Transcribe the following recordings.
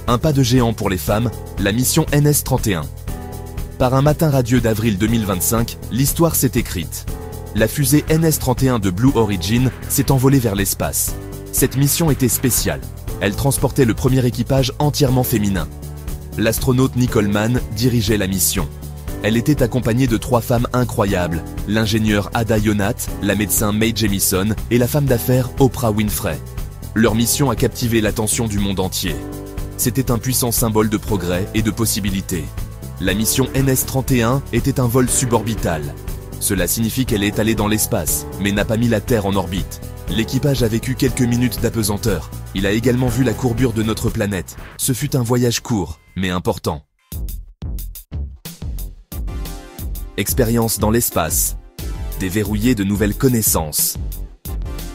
Un pas de géant pour les femmes, la mission NS-31. Par un matin radieux d'avril 2025, l'histoire s'est écrite. La fusée NS-31 de Blue Origin s'est envolée vers l'espace. Cette mission était spéciale. Elle transportait le premier équipage entièrement féminin. L'astronaute Nicole Mann dirigeait la mission. Elle était accompagnée de 3 femmes incroyables, l'ingénieure Ada Yonath, la médecin Mae Jemison et la femme d'affaires Oprah Winfrey. Leur mission a captivé l'attention du monde entier. C'était un puissant symbole de progrès et de possibilités. La mission NS-31 était un vol suborbital. Cela signifie qu'elle est allée dans l'espace, mais n'a pas mis la Terre en orbite. L'équipage a vécu quelques minutes d'apesanteur. Il a également vu la courbure de notre planète. Ce fut un voyage court, mais important. Expérience dans l'espace. Déverrouiller de nouvelles connaissances.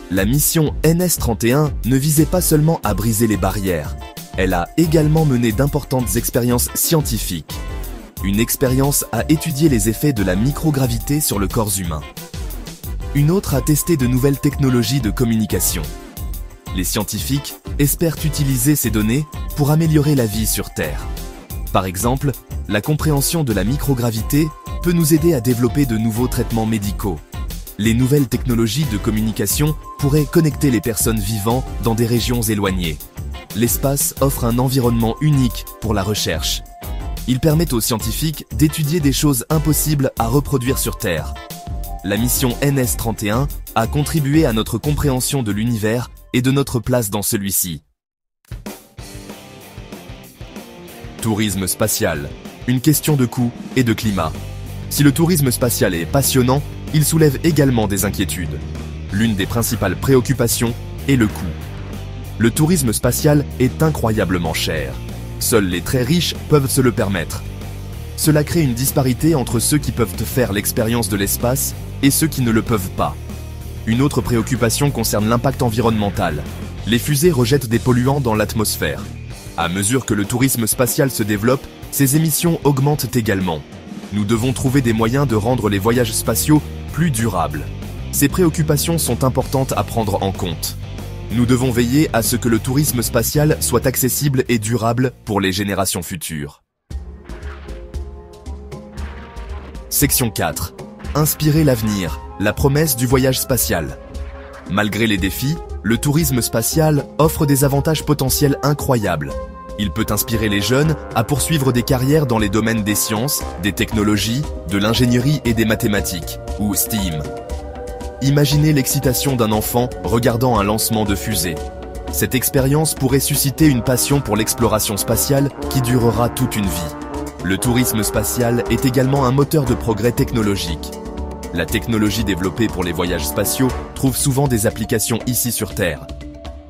La mission NS-31 ne visait pas seulement à briser les barrières. Elle a également mené d'importantes expériences scientifiques. Une expérience a étudié les effets de la microgravité sur le corps humain. Une autre a testé de nouvelles technologies de communication. Les scientifiques espèrent utiliser ces données pour améliorer la vie sur Terre. Par exemple, la compréhension de la microgravité peut nous aider à développer de nouveaux traitements médicaux. Les nouvelles technologies de communication pourraient connecter les personnes vivant dans des régions éloignées. L'espace offre un environnement unique pour la recherche. Il permet aux scientifiques d'étudier des choses impossibles à reproduire sur Terre. La mission NS-31 a contribué à notre compréhension de l'univers et de notre place dans celui-ci. Tourisme spatial. Une question de coût et de climat. Si le tourisme spatial est passionnant, il soulève également des inquiétudes. L'une des principales préoccupations est le coût. Le tourisme spatial est incroyablement cher. Seuls les très riches peuvent se le permettre. Cela crée une disparité entre ceux qui peuvent faire l'expérience de l'espace et ceux qui ne le peuvent pas. Une autre préoccupation concerne l'impact environnemental. Les fusées rejettent des polluants dans l'atmosphère. À mesure que le tourisme spatial se développe, ces émissions augmentent également. Nous devons trouver des moyens de rendre les voyages spatiaux plus durables. Ces préoccupations sont importantes à prendre en compte. Nous devons veiller à ce que le tourisme spatial soit accessible et durable pour les générations futures. Section 4. Inspirer l'avenir, la promesse du voyage spatial. Malgré les défis, le tourisme spatial offre des avantages potentiels incroyables. Il peut inspirer les jeunes à poursuivre des carrières dans les domaines des sciences, des technologies, de l'ingénierie et des mathématiques, ou STEAM. Imaginez l'excitation d'un enfant regardant un lancement de fusée. Cette expérience pourrait susciter une passion pour l'exploration spatiale qui durera toute une vie. Le tourisme spatial est également un moteur de progrès technologique. La technologie développée pour les voyages spatiaux trouve souvent des applications ici sur Terre.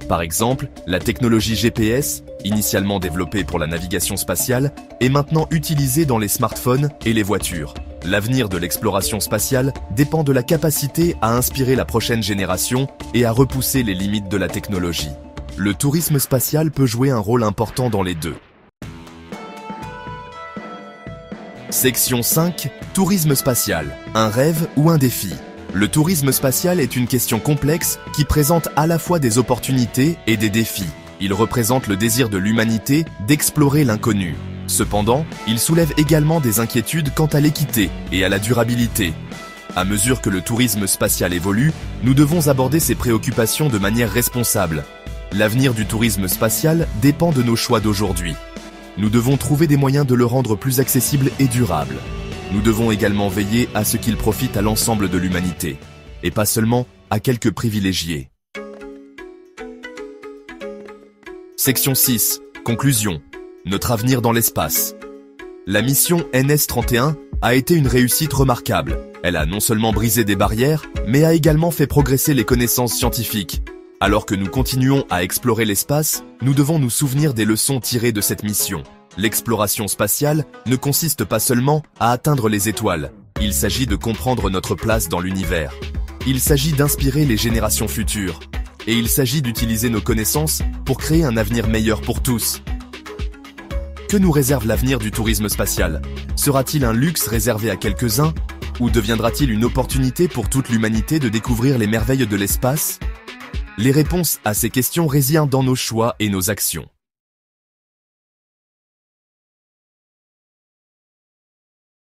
Par exemple, la technologie GPS, initialement développée pour la navigation spatiale, est maintenant utilisée dans les smartphones et les voitures. L'avenir de l'exploration spatiale dépend de la capacité à inspirer la prochaine génération et à repousser les limites de la technologie. Le tourisme spatial peut jouer un rôle important dans les deux. Section 5. Tourisme spatial. Un rêve ou un défi? Le tourisme spatial est une question complexe qui présente à la fois des opportunités et des défis. Il représente le désir de l'humanité d'explorer l'inconnu. Cependant, il soulève également des inquiétudes quant à l'équité et à la durabilité. À mesure que le tourisme spatial évolue, nous devons aborder ces préoccupations de manière responsable. L'avenir du tourisme spatial dépend de nos choix d'aujourd'hui. Nous devons trouver des moyens de le rendre plus accessible et durable. Nous devons également veiller à ce qu'il profite à l'ensemble de l'humanité, et pas seulement à quelques privilégiés. Section 6. Conclusion. Notre avenir dans l'espace. La mission NS-31 a été une réussite remarquable. Elle a non seulement brisé des barrières, mais a également fait progresser les connaissances scientifiques. Alors que nous continuons à explorer l'espace, nous devons nous souvenir des leçons tirées de cette mission. L'exploration spatiale ne consiste pas seulement à atteindre les étoiles. Il s'agit de comprendre notre place dans l'univers. Il s'agit d'inspirer les générations futures. Et il s'agit d'utiliser nos connaissances pour créer un avenir meilleur pour tous. Que nous réserve l'avenir du tourisme spatial? Sera-t-il un luxe réservé à quelques-uns? Ou deviendra-t-il une opportunité pour toute l'humanité de découvrir les merveilles de l'espace? Les réponses à ces questions résident dans nos choix et nos actions.